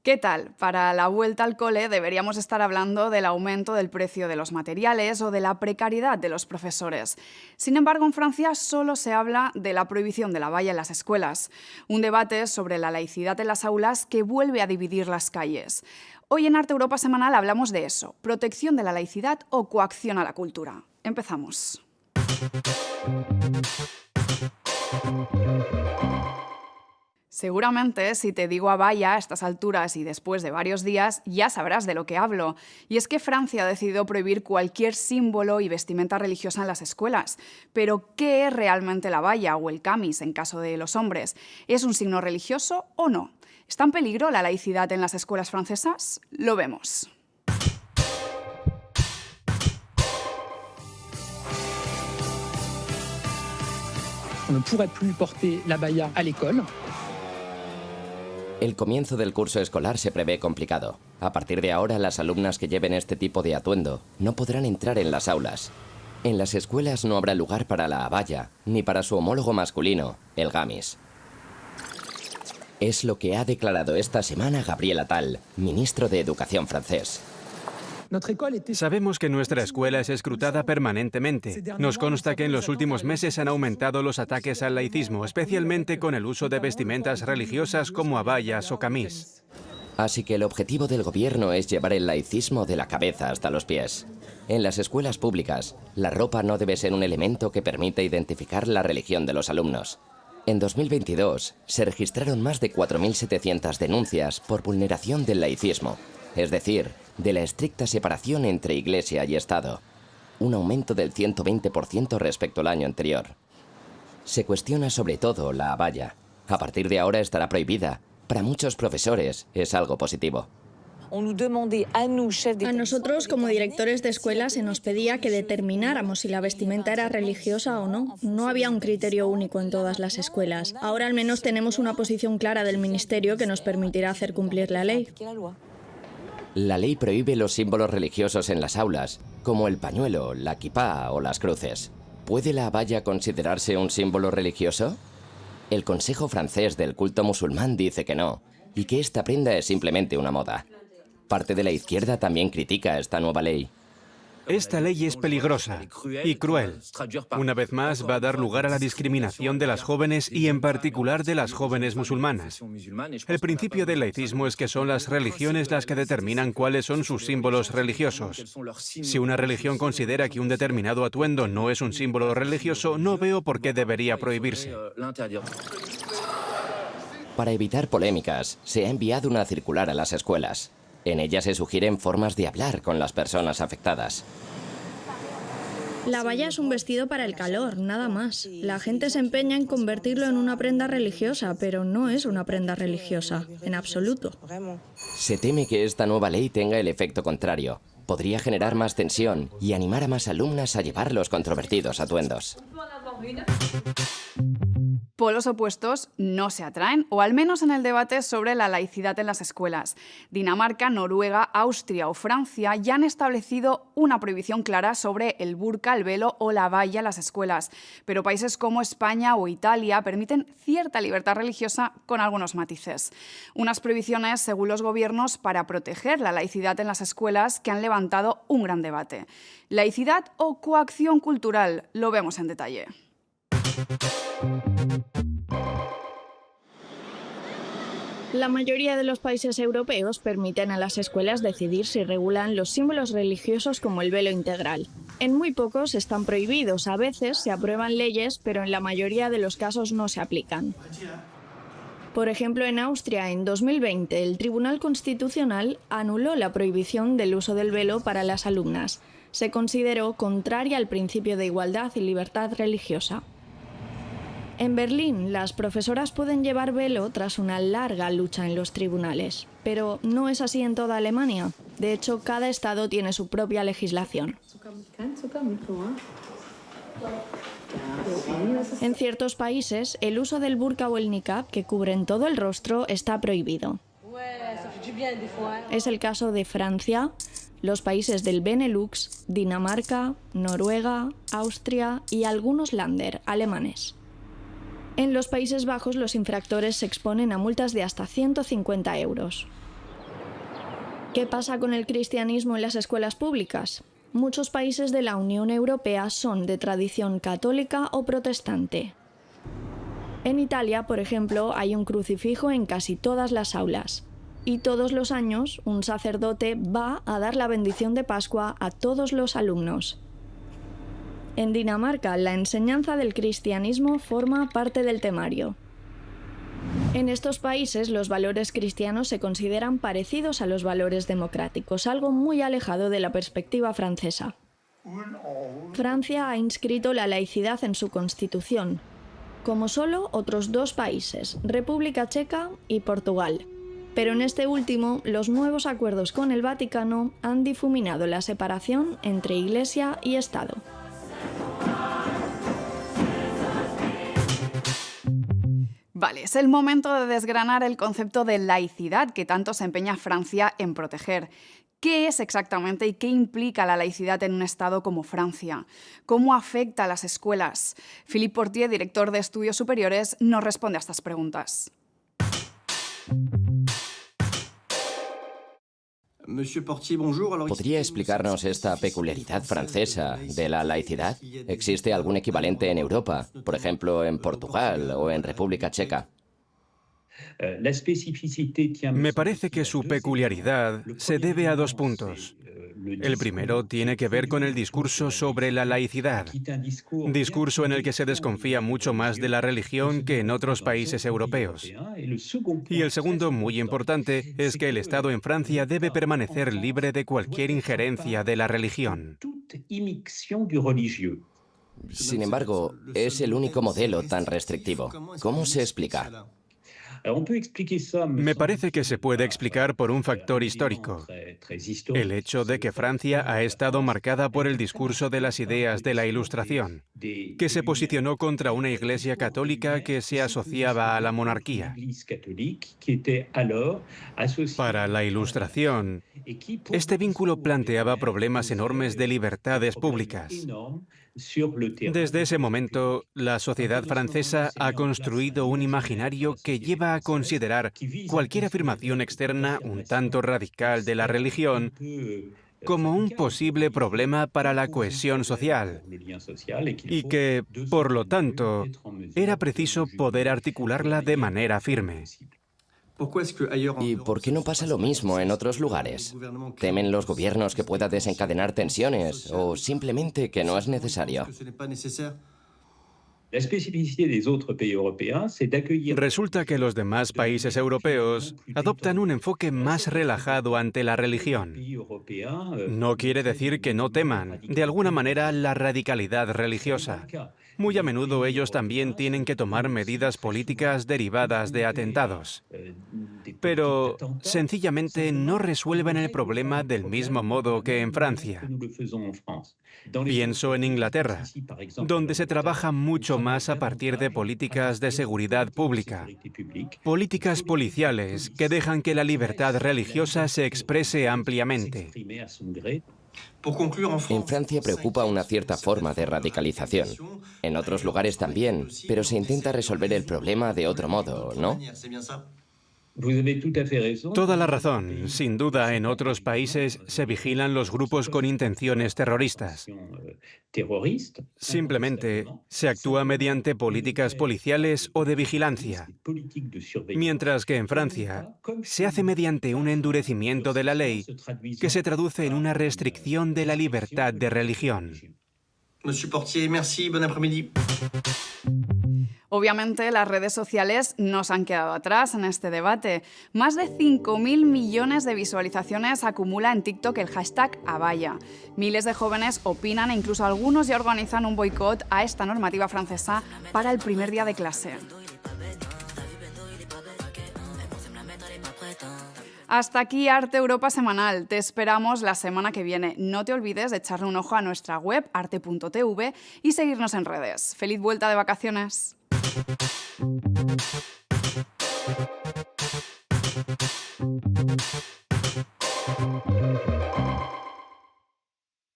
¿Qué tal? Para la vuelta al cole deberíamos estar hablando del aumento del precio de los materiales o de la precariedad de los profesores. Sin embargo, en Francia solo se habla de la prohibición de la valla en las escuelas, un debate sobre la laicidad en las aulas que vuelve a dividir las calles. Hoy en Arte Europa Semanal hablamos de eso, protección de la laicidad o coacción a la cultura. Empezamos. Seguramente, si te digo abaya a estas alturas y después de varios días, ya sabrás de lo que hablo. Y es que Francia ha decidido prohibir cualquier símbolo y vestimenta religiosa en las escuelas. Pero, ¿qué es realmente la abaya o el camis en caso de los hombres? ¿Es un signo religioso o no? ¿Está en peligro la laicidad en las escuelas francesas? Lo vemos. On ne pourrait plus porter l'abaya à l'école. El comienzo del curso escolar se prevé complicado. A partir de ahora, las alumnas que lleven este tipo de atuendo no podrán entrar en las aulas. En las escuelas no habrá lugar para la abaya, ni para su homólogo masculino, el gamis. Es lo que ha declarado esta semana Gabriel Attal, ministro de Educación francés. Sabemos que nuestra escuela es escrutada permanentemente. Nos consta que en los últimos meses han aumentado los ataques al laicismo, especialmente con el uso de vestimentas religiosas como abayas o camis. Así que el objetivo del gobierno es llevar el laicismo de la cabeza hasta los pies. En las escuelas públicas, la ropa no debe ser un elemento que permita identificar la religión de los alumnos. En 2022 se registraron más de 4.700 denuncias por vulneración del laicismo, es decir, de la estricta separación entre Iglesia y Estado, un aumento del 120% respecto al año anterior. Se cuestiona sobre todo la abaya. A partir de ahora estará prohibida. Para muchos profesores es algo positivo. A nosotros, como directores de escuela, se nos pedía que determináramos si la vestimenta era religiosa o no. No había un criterio único en todas las escuelas. Ahora al menos tenemos una posición clara del Ministerio que nos permitirá hacer cumplir la ley. La ley prohíbe los símbolos religiosos en las aulas, como el pañuelo, la kipá o las cruces. ¿Puede la abaya considerarse un símbolo religioso? El Consejo francés del culto musulmán dice que no, y que esta prenda es simplemente una moda. Parte de la izquierda también critica esta nueva ley. Esta ley es peligrosa y cruel. Una vez más, va a dar lugar a la discriminación de las jóvenes y en particular de las jóvenes musulmanas. El principio del laicismo es que son las religiones las que determinan cuáles son sus símbolos religiosos. Si una religión considera que un determinado atuendo no es un símbolo religioso, no veo por qué debería prohibirse. Para evitar polémicas, se ha enviado una circular a las escuelas. En ella se sugieren formas de hablar con las personas afectadas. La abaya es un vestido para el calor, nada más. La gente se empeña en convertirlo en una prenda religiosa, pero no es una prenda religiosa, en absoluto. Se teme que esta nueva ley tenga el efecto contrario. Podría generar más tensión y animar a más alumnas a llevar los controvertidos atuendos. Polos opuestos no se atraen, o al menos en el debate sobre la laicidad en las escuelas. Dinamarca, Noruega, Austria o Francia ya han establecido una prohibición clara sobre el burka, el velo o la abaya en las escuelas. Pero países como España o Italia permiten cierta libertad religiosa con algunos matices. Unas prohibiciones, según los gobiernos, para proteger la laicidad en las escuelas que han levantado un gran debate. ¿Laicidad o coacción cultural? Lo vemos en detalle. La mayoría de los países europeos permiten a las escuelas decidir si regulan los símbolos religiosos como el velo integral. En muy pocos están prohibidos, a veces se aprueban leyes, pero en la mayoría de los casos no se aplican. Por ejemplo, en Austria, en 2020, el Tribunal Constitucional anuló la prohibición del uso del velo para las alumnas. Se consideró contraria al principio de igualdad y libertad religiosa. En Berlín, las profesoras pueden llevar velo tras una larga lucha en los tribunales. Pero no es así en toda Alemania. De hecho, cada estado tiene su propia legislación. En ciertos países, el uso del burka o el niqab, que cubren todo el rostro, está prohibido. Es el caso de Francia, los países del Benelux, Dinamarca, Noruega, Austria y algunos Länder alemanes. En los Países Bajos, los infractores se exponen a multas de hasta 150 euros. ¿Qué pasa con el cristianismo en las escuelas públicas? Muchos países de la Unión Europea son de tradición católica o protestante. En Italia, por ejemplo, hay un crucifijo en casi todas las aulas. Y todos los años, un sacerdote va a dar la bendición de Pascua a todos los alumnos. En Dinamarca, la enseñanza del cristianismo forma parte del temario. En estos países, los valores cristianos se consideran parecidos a los valores democráticos, algo muy alejado de la perspectiva francesa. Francia ha inscrito la laicidad en su constitución, como solo otros 2 países, República Checa y Portugal. Pero en este último, los nuevos acuerdos con el Vaticano han difuminado la separación entre Iglesia y Estado. Vale, es el momento de desgranar el concepto de laicidad que tanto se empeña Francia en proteger. ¿Qué es exactamente y qué implica la laicidad en un Estado como Francia? ¿Cómo afecta a las escuelas? Philippe Portier, director de Estudios Superiores, nos responde a estas preguntas. ¿Podría explicarnos esta peculiaridad francesa de la laicidad? ¿Existe algún equivalente en Europa, por ejemplo en Portugal o en República Checa? Me parece que su peculiaridad se debe a 2 puntos. El primero tiene que ver con el discurso sobre la laicidad, discurso en el que se desconfía mucho más de la religión que en otros países europeos. Y el segundo, muy importante, es que el Estado en Francia debe permanecer libre de cualquier injerencia de la religión. Sin embargo, es el único modelo tan restrictivo. ¿Cómo se explica? Me parece que se puede explicar por un factor histórico. El hecho de que Francia ha estado marcada por el discurso de las ideas de la Ilustración, que se posicionó contra una Iglesia católica que se asociaba a la monarquía. Para la Ilustración, este vínculo planteaba problemas enormes de libertades públicas. Desde ese momento, la sociedad francesa ha construido un imaginario que lleva a considerar cualquier afirmación externa un tanto radical de la religión como un posible problema para la cohesión social y que, por lo tanto, era preciso poder articularla de manera firme. ¿Y por qué no pasa lo mismo en otros lugares? ¿Temen los gobiernos que pueda desencadenar tensiones o simplemente que no es necesario? Resulta que los demás países europeos adoptan un enfoque más relajado ante la religión. No quiere decir que no teman, de alguna manera, la radicalidad religiosa. Muy a menudo ellos también tienen que tomar medidas políticas derivadas de atentados. Pero sencillamente no resuelven el problema del mismo modo que en Francia. Pienso en Inglaterra, donde se trabaja mucho más a partir de políticas de seguridad pública, políticas policiales que dejan que la libertad religiosa se exprese ampliamente. En Francia preocupa una cierta forma de radicalización. En otros lugares también, pero se intenta resolver el problema de otro modo, ¿no? Toda la razón. Sin duda, en otros países se vigilan los grupos con intenciones terroristas. Simplemente se actúa mediante políticas policiales o de vigilancia, mientras que en Francia se hace mediante un endurecimiento de la ley que se traduce en una restricción de la libertad de religión. Monsieur Portier, merci, bon après-midi. Obviamente, las redes sociales no se han quedado atrás en este debate. Más de 5.000 millones de visualizaciones acumula en TikTok el hashtag Abaya. Miles de jóvenes opinan e incluso algunos ya organizan un boicot a esta normativa francesa para el primer día de clase. Hasta aquí Arte Europa Semanal. Te esperamos la semana que viene. No te olvides de echarle un ojo a nuestra web arte.tv y seguirnos en redes. ¡Feliz vuelta de vacaciones!